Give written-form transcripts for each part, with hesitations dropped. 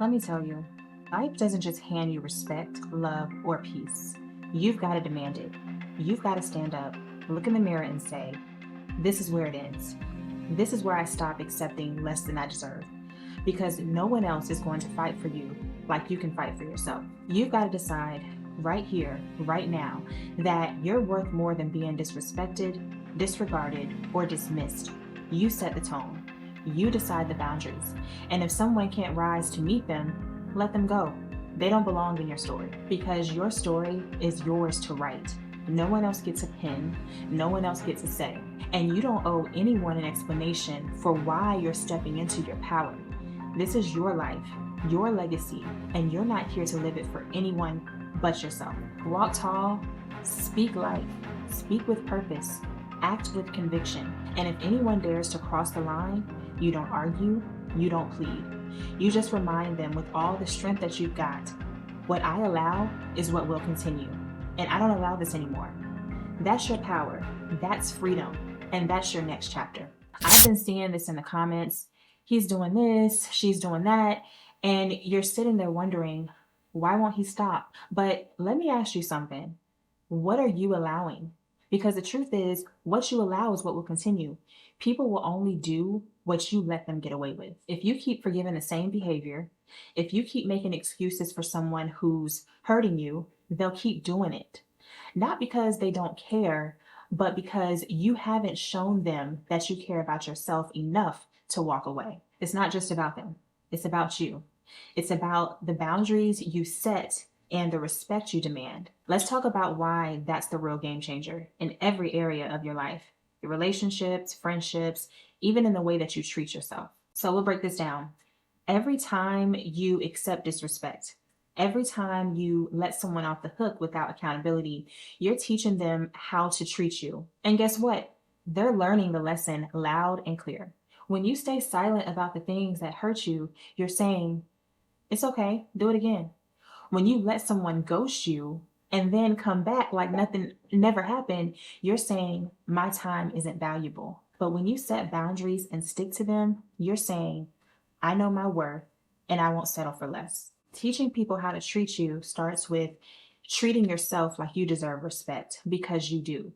Let me tell you, life doesn't just hand you respect, love, or peace. You've got to demand it. You've got to stand up, look in the mirror, and say, this is where it ends. This is where I stop accepting less than I deserve. Because no one else is going to fight for you like you can fight for yourself. You've got to decide right here, right now, that you're worth more than being disrespected, disregarded, or dismissed. You set the tone. You decide the boundaries. And if someone can't rise to meet them, let them go. They don't belong in your story because your story is yours to write. No one else gets a pen. No one else gets a say. And you don't owe anyone an explanation for why you're stepping into your power. This is your life, your legacy, and you're not here to live it for anyone but yourself. Walk tall, speak life, speak with purpose, act with conviction. And if anyone dares to cross the line, you don't argue, you don't plead. You just remind them with all the strength that you've got, what I allow is what will continue. And I don't allow this anymore. That's your power, that's freedom, and that's your next chapter. I've been seeing this in the comments. He's doing this, she's doing that, and you're sitting there wondering, why won't he stop? But let me ask you something. What are you allowing? Because the truth is, what you allow is what will continue. People will only do what you let them get away with. If you keep forgiving the same behavior, if you keep making excuses for someone who's hurting you, they'll keep doing it. Not because they don't care, but because you haven't shown them that you care about yourself enough to walk away. It's not just about them. It's about you. It's about the boundaries you set and the respect you demand. Let's talk about why that's the real game changer in every area of your life, your relationships, friendships, even in the way that you treat yourself. So we'll break this down. Every time you accept disrespect, every time you let someone off the hook without accountability, you're teaching them how to treat you. And guess what? They're learning the lesson loud and clear. When you stay silent about the things that hurt you, you're saying, it's okay, do it again. When you let someone ghost you and then come back like nothing never happened, you're saying, my time isn't valuable. But when you set boundaries and stick to them, you're saying, I know my worth and I won't settle for less. Teaching people how to treat you starts with treating yourself like you deserve respect, because you do.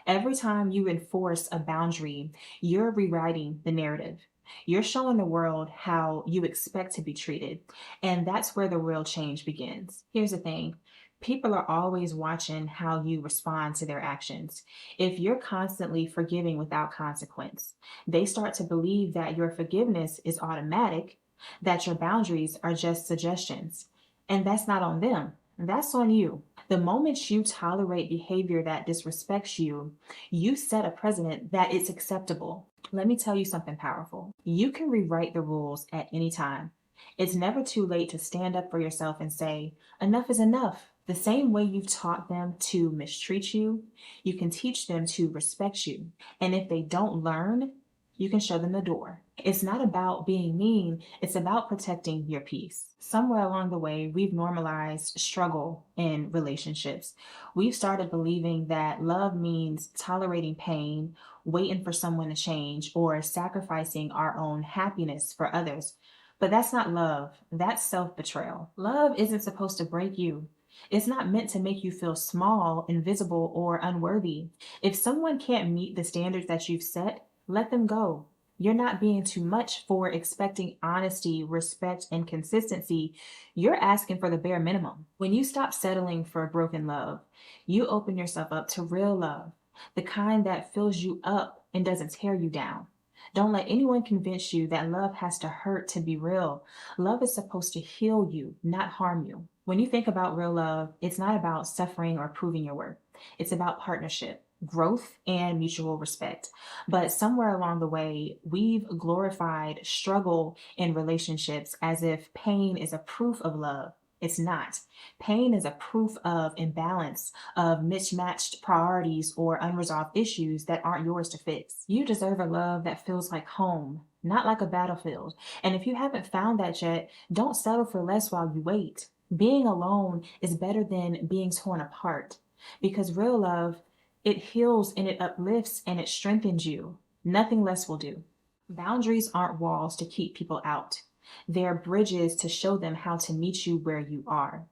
Every time you enforce a boundary, you're rewriting the narrative. You're showing the world how you expect to be treated. And that's where the real change begins. Here's the thing. People are always watching how you respond to their actions. If you're constantly forgiving without consequence, they start to believe that your forgiveness is automatic, that your boundaries are just suggestions. And that's not on them. That's on you. The moment you tolerate behavior that disrespects you, you set a precedent that it's acceptable. Let me tell you something powerful. You can rewrite the rules at any time. It's never too late to stand up for yourself and say, enough is enough. The same way you've taught them to mistreat you, you can teach them to respect you. And if they don't learn, you can show them the door. It's not about being mean, it's about protecting your peace. Somewhere along the way, we've normalized struggle in relationships. We've started believing that love means tolerating pain, waiting for someone to change, or sacrificing our own happiness for others. But that's not love, that's self-betrayal. Love isn't supposed to break you. It's not meant to make you feel small, invisible, or unworthy. If someone can't meet the standards that you've set, let them go. You're not being too much for expecting honesty, respect, and consistency. You're asking for the bare minimum. When you stop settling for broken love, you open yourself up to real love, the kind that fills you up and doesn't tear you down. Don't let anyone convince you that love has to hurt to be real. Love is supposed to heal you, not harm you. When you think about real love, it's not about suffering or proving your worth. It's about partnership, growth, and mutual respect. But somewhere along the way, we've glorified struggle in relationships as if pain is a proof of love. It's not. Pain is a proof of imbalance, of mismatched priorities or unresolved issues that aren't yours to fix. You deserve a love that feels like home, not like a battlefield. And if you haven't found that yet, don't settle for less while you wait. Being alone is better than being torn apart, because real love, it heals and it uplifts and it strengthens you. Nothing less will do. Boundaries aren't walls to keep people out. They're bridges to show them how to meet you where you are.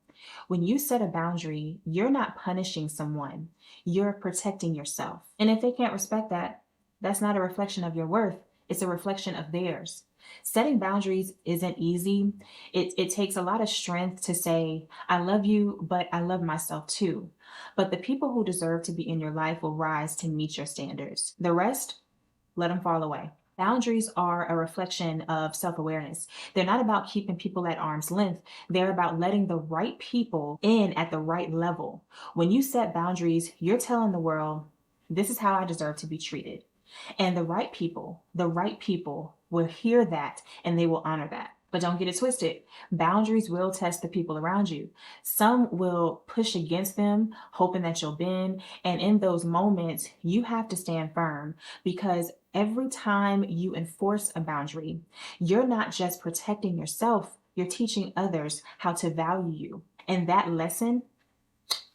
When you set a boundary, you're not punishing someone, you're protecting yourself. And if they can't respect that, that's not a reflection of your worth, it's a reflection of theirs. Setting boundaries isn't easy. It takes a lot of strength to say, I love you, but I love myself too. But the people who deserve to be in your life will rise to meet your standards. The rest, let them fall away. Boundaries are a reflection of self awareness. They're not about keeping people at arm's length, they're about letting the right people in at the right level. When you set boundaries, you're telling the world, this is how I deserve to be treated. And the right people will hear that and they will honor that. But don't get it twisted. Boundaries will test the people around you. Some will push against them, hoping that you'll bend. And in those moments, you have to stand firm because every time you enforce a boundary, you're not just protecting yourself, you're teaching others how to value you. And that lesson,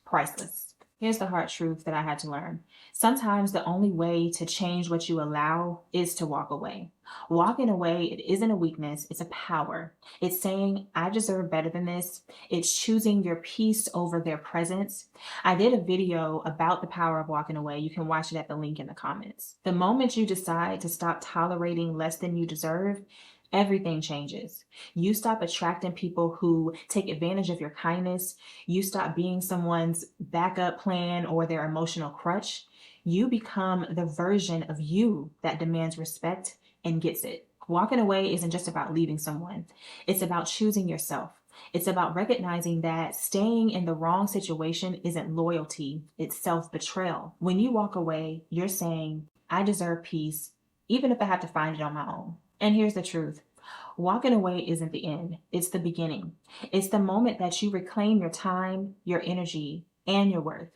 priceless. Here's the hard truth that I had to learn. Sometimes the only way to change what you allow is to walk away. Walking away, it isn't a weakness, it's a power. It's saying, I deserve better than this. It's choosing your peace over their presence. I did a video about the power of walking away. You can watch it at the link in the comments. The moment you decide to stop tolerating less than you deserve, everything changes. You stop attracting people who take advantage of your kindness. You stop being someone's backup plan or their emotional crutch. You become the version of you that demands respect and gets it. Walking away isn't just about leaving someone. It's about choosing yourself. It's about recognizing that staying in the wrong situation isn't loyalty, it's self-betrayal. When you walk away, you're saying, I deserve peace, even if I have to find it on my own. And here's the truth. Walking away isn't the end. It's the beginning. It's the moment that you reclaim your time, your energy, and your worth.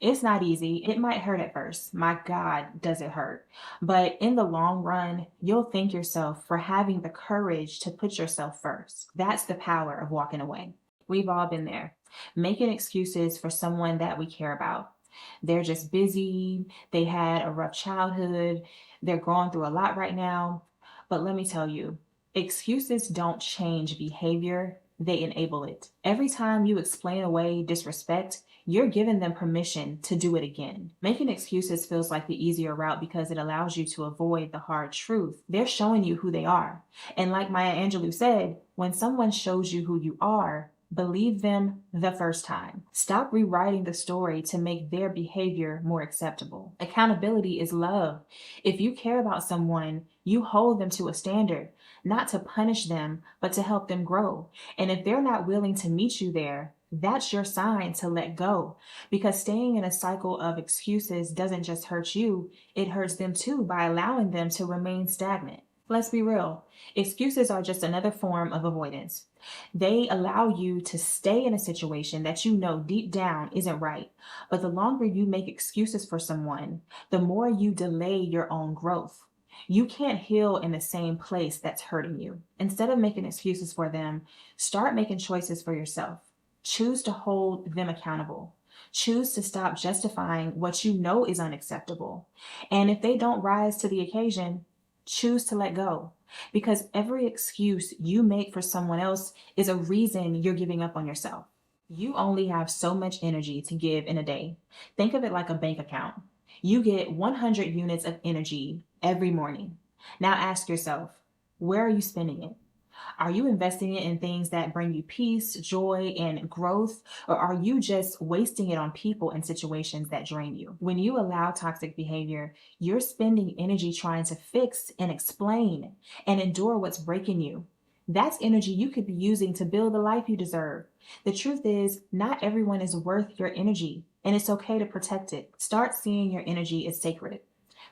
It's not easy. It might hurt at first. My God, does it hurt. But in the long run, you'll thank yourself for having the courage to put yourself first. That's the power of walking away. We've all been there, making excuses for someone that we care about. They're just busy. They had a rough childhood. They're going through a lot right now. But let me tell you, excuses don't change behavior, they enable it. Every time you explain away disrespect, you're giving them permission to do it again. Making excuses feels like the easier route because it allows you to avoid the hard truth. They're showing you who they are. And like Maya Angelou said, when someone shows you who you are, believe them the first time. Stop rewriting the story to make their behavior more acceptable. Accountability is love. If you care about someone, you hold them to a standard, not to punish them, but to help them grow. And if they're not willing to meet you there, that's your sign to let go. Because staying in a cycle of excuses doesn't just hurt you, it hurts them too by allowing them to remain stagnant. Let's be real. Excuses are just another form of avoidance. They allow you to stay in a situation that you know deep down isn't right. But the longer you make excuses for someone, the more you delay your own growth. You can't heal in the same place that's hurting you. Instead of making excuses for them, start making choices for yourself. Choose to hold them accountable. Choose to stop justifying what you know is unacceptable. And if they don't rise to the occasion, choose to let go. Because every excuse you make for someone else is a reason you're giving up on yourself. You only have so much energy to give in a day. Think of it like a bank account. You get 100 units of energy every morning. Now ask yourself, where are you spending it? Are you investing it in things that bring you peace, joy, and growth? Or are you just wasting it on people and situations that drain you? When you allow toxic behavior, you're spending energy trying to fix and explain and endure what's breaking you. That's energy you could be using to build the life you deserve. The truth is, not everyone is worth your energy, and it's okay to protect it. Start seeing your energy as sacred.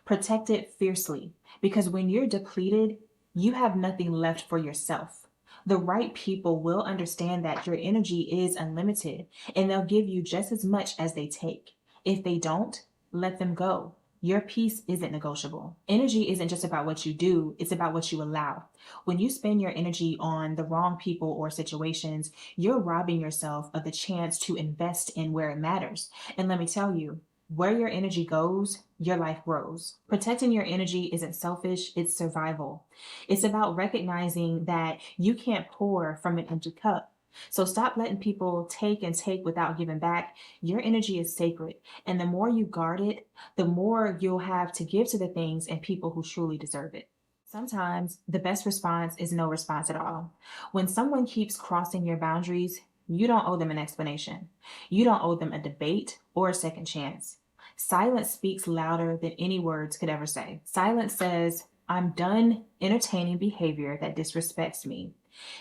Protect it fiercely, because when you're depleted, you have nothing left for yourself. The right people will understand that your energy is unlimited, and they'll give you just as much as they take. If they don't, let them go. Your peace isn't negotiable. Energy isn't just about what you do, it's about what you allow. When you spend your energy on the wrong people or situations, you're robbing yourself of the chance to invest in where it matters. And let me tell you, Where your energy goes, your life grows. Protecting your energy isn't selfish, it's survival. It's about recognizing that you can't pour from an empty cup. So stop letting people take and take without giving back. Your energy is sacred. And the more you guard it, the more you'll have to give to the things and people who truly deserve it. Sometimes the best response is no response at all. When someone keeps crossing your boundaries, you don't owe them an explanation. You don't owe them a debate or a second chance. Silence speaks louder than any words could ever say. Silence says, I'm done entertaining behavior that disrespects me.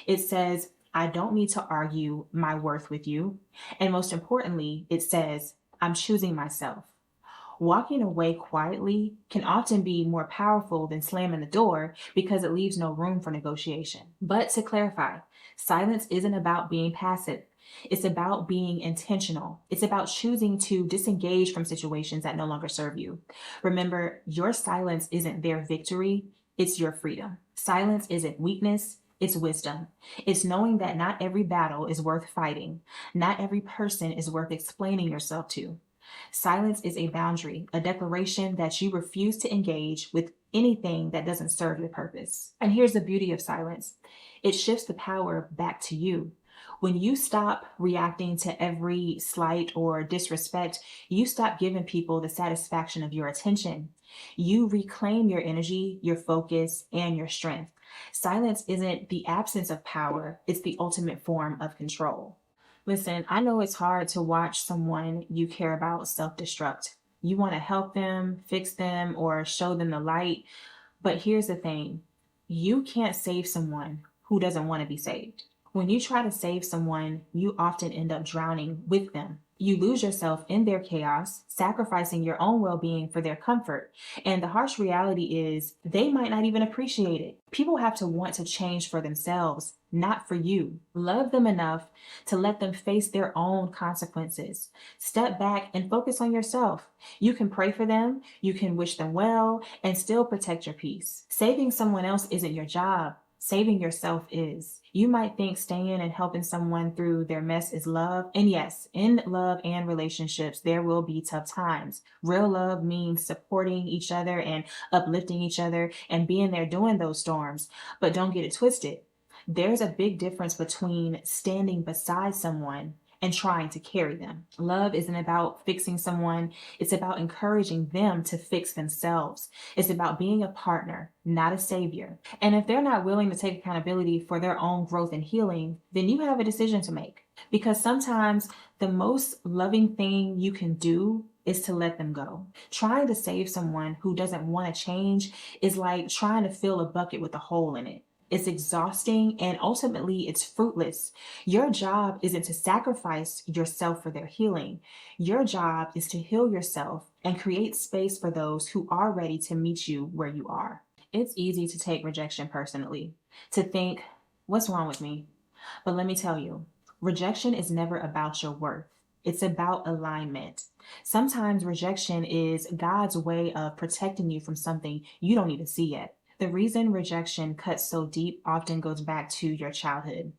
It says, I don't need to argue my worth with you. And most importantly, it says, I'm choosing myself. Walking away quietly can often be more powerful than slamming the door because it leaves no room for negotiation. But to clarify, silence isn't about being passive. It's about being intentional. It's about choosing to disengage from situations that no longer serve you. Remember, your silence isn't their victory, it's your freedom. Silence isn't weakness, it's wisdom. It's knowing that not every battle is worth fighting. Not every person is worth explaining yourself to. Silence is a boundary, a declaration that you refuse to engage with anything that doesn't serve your purpose. And here's the beauty of silence. It shifts the power back to you. When you stop reacting to every slight or disrespect, you stop giving people the satisfaction of your attention. You reclaim your energy, your focus, and your strength. Silence isn't the absence of power, it's the ultimate form of control. Listen, I know it's hard to watch someone you care about self-destruct. You want to help them, fix them, or show them the light. But here's the thing. You can't save someone who doesn't want to be saved. When you try to save someone, you often end up drowning with them. You lose yourself in their chaos, sacrificing your own well-being for their comfort. And the harsh reality is they might not even appreciate it. People have to want to change for themselves, not for you. Love them enough to let them face their own consequences. Step back and focus on yourself. You can pray for them, you can wish them well, and still protect your peace. Saving someone else isn't your job. Saving yourself is. You might think staying and helping someone through their mess is love. And yes, in love and relationships, there will be tough times. Real love means supporting each other and uplifting each other and being there during those storms. But don't get it twisted. There's a big difference between standing beside someone and trying to carry them. Love isn't about fixing someone. It's about encouraging them to fix themselves. It's about being a partner, not a savior. And if they're not willing to take accountability for their own growth and healing, then you have a decision to make. Because sometimes the most loving thing you can do is to let them go. Trying to save someone who doesn't want to change is like trying to fill a bucket with a hole in it. It's exhausting and ultimately it's fruitless. Your job isn't to sacrifice yourself for their healing. Your job is to heal yourself and create space for those who are ready to meet you where you are. It's easy to take rejection personally, to think, what's wrong with me? But let me tell you, rejection is never about your worth. It's about alignment. Sometimes rejection is God's way of protecting you from something you don't even see yet. The reason rejection cuts so deep often goes back to your childhood.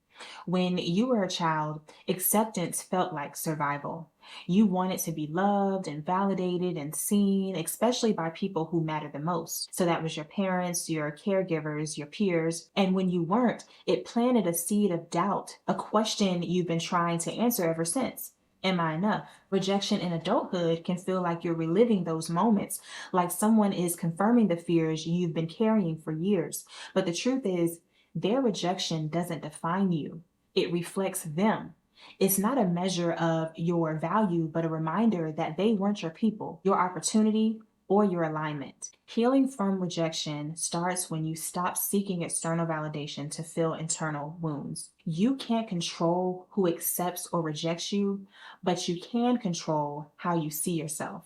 When you were a child, acceptance felt like survival. You wanted to be loved and validated and seen, especially by people who mattered the most. So that was your parents, your caregivers, your peers. And when you weren't, it planted a seed of doubt, a question you've been trying to answer ever since. Am I enough? Rejection in adulthood can feel like you're reliving those moments, like someone is confirming the fears you've been carrying for years. But the truth is, their rejection doesn't define you. It reflects them. It's not a measure of your value, but a reminder that they weren't your people, your opportunity, or your alignment. Healing from rejection starts when you stop seeking external validation to fill internal wounds. You can't control who accepts or rejects you, but you can control how you see yourself.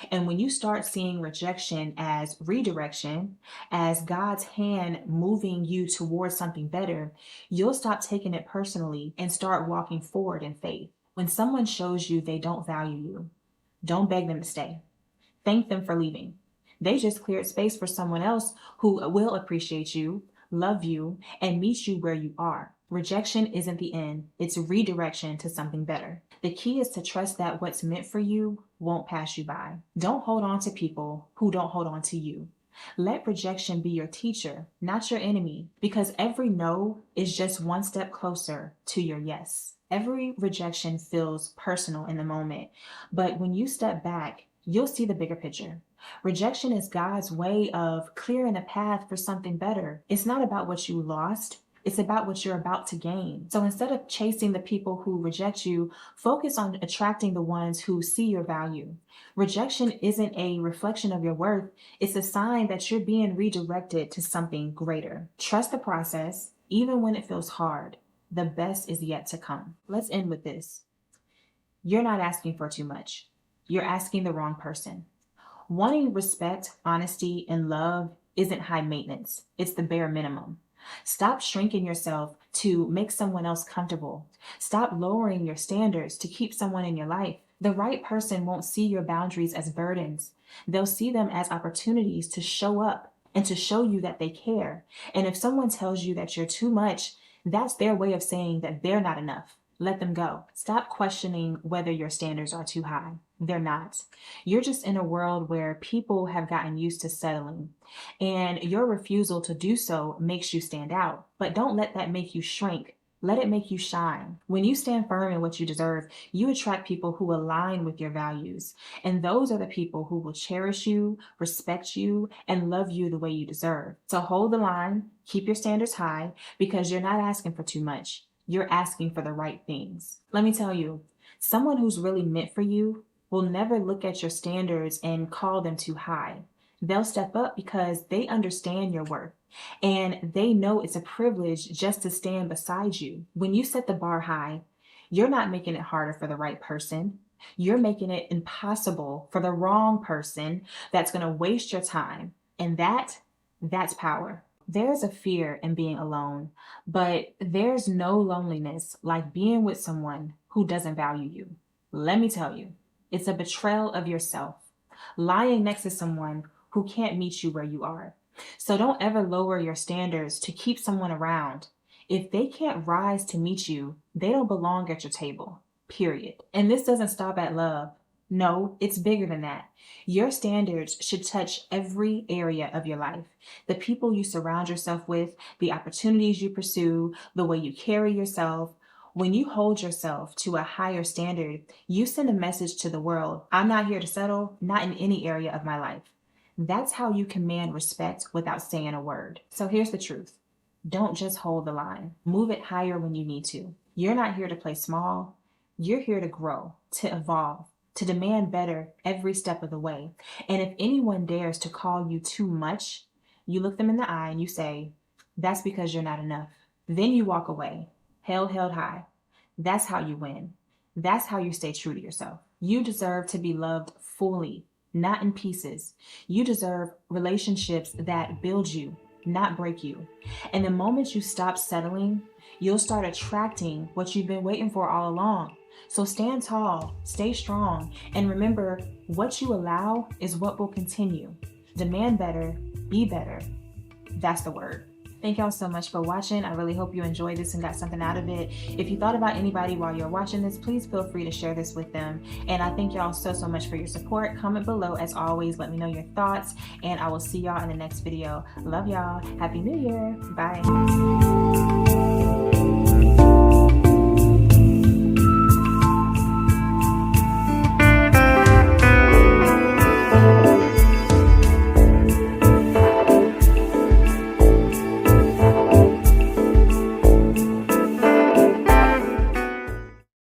And when you start seeing rejection as redirection, as God's hand moving you towards something better, you'll stop taking it personally and start walking forward in faith. When someone shows you they don't value you, don't beg them to stay. Thank them for leaving. They just cleared space for someone else who will appreciate you, love you, and meet you where you are. Rejection isn't the end. It's redirection to something better. The key is to trust that what's meant for you won't pass you by. Don't hold on to people who don't hold on to you. Let rejection be your teacher, not your enemy, because every no is just one step closer to your yes. Every rejection feels personal in the moment, but when you step back, you'll see the bigger picture. Rejection is God's way of clearing a path for something better. It's not about what you lost. It's about what you're about to gain. So instead of chasing the people who reject you, focus on attracting the ones who see your value. Rejection isn't a reflection of your worth. It's a sign that you're being redirected to something greater. Trust the process, even when it feels hard. The best is yet to come. Let's end with this. You're not asking for too much. You're asking the wrong person. Wanting respect, honesty, and love isn't high maintenance. It's the bare minimum. Stop shrinking yourself to make someone else comfortable. Stop lowering your standards to keep someone in your life. The right person won't see your boundaries as burdens. They'll see them as opportunities to show up and to show you that they care. And if someone tells you that you're too much, that's their way of saying that they're not enough. Let them go. Stop questioning whether your standards are too high. They're not. You're just in a world where people have gotten used to settling, and your refusal to do so makes you stand out. But don't let that make you shrink. Let it make you shine. When you stand firm in what you deserve, you attract people who align with your values. And those are the people who will cherish you, respect you, and love you the way you deserve. So hold the line, keep your standards high, because you're not asking for too much. You're asking for the right things. Let me tell you, someone who's really meant for you will never look at your standards and call them too high. They'll step up because they understand your worth and they know it's a privilege just to stand beside you. When you set the bar high, you're not making it harder for the right person. You're making it impossible for the wrong person that's going to waste your time. And that's power. There's a fear in being alone, but there's no loneliness like being with someone who doesn't value you. Let me tell you, it's a betrayal of yourself, lying next to someone who can't meet you where you are. So don't ever lower your standards to keep someone around. If they can't rise to meet you, they don't belong at your table, period. And this doesn't stop at love. No, it's bigger than that. Your standards should touch every area of your life. The people you surround yourself with, the opportunities you pursue, the way you carry yourself. When you hold yourself to a higher standard, you send a message to the world. I'm not here to settle, not in any area of my life. That's how you command respect without saying a word. So here's the truth. Don't just hold the line. Move it higher when you need to. You're not here to play small. You're here to grow, to evolve, to demand better every step of the way. And if anyone dares to call you too much, you look them in the eye and you say, that's because you're not enough. Then you walk away, held high. That's how you win. That's how you stay true to yourself. You deserve to be loved fully, not in pieces. You deserve relationships that build you, not break you. And the moment you stop settling, you'll start attracting what you've been waiting for all along. So stand tall, stay strong, and remember, what you allow is what will continue. Demand better, be better. That's the word. Thank y'all so much for watching. I really hope you enjoyed this and got something out of it. If you thought about anybody while you're watching this, please feel free to share this with them. And I thank y'all so much for your support. Comment below as always. Let me know your thoughts, and I will see y'all in the next video. Love y'all. Happy New Year. Bye.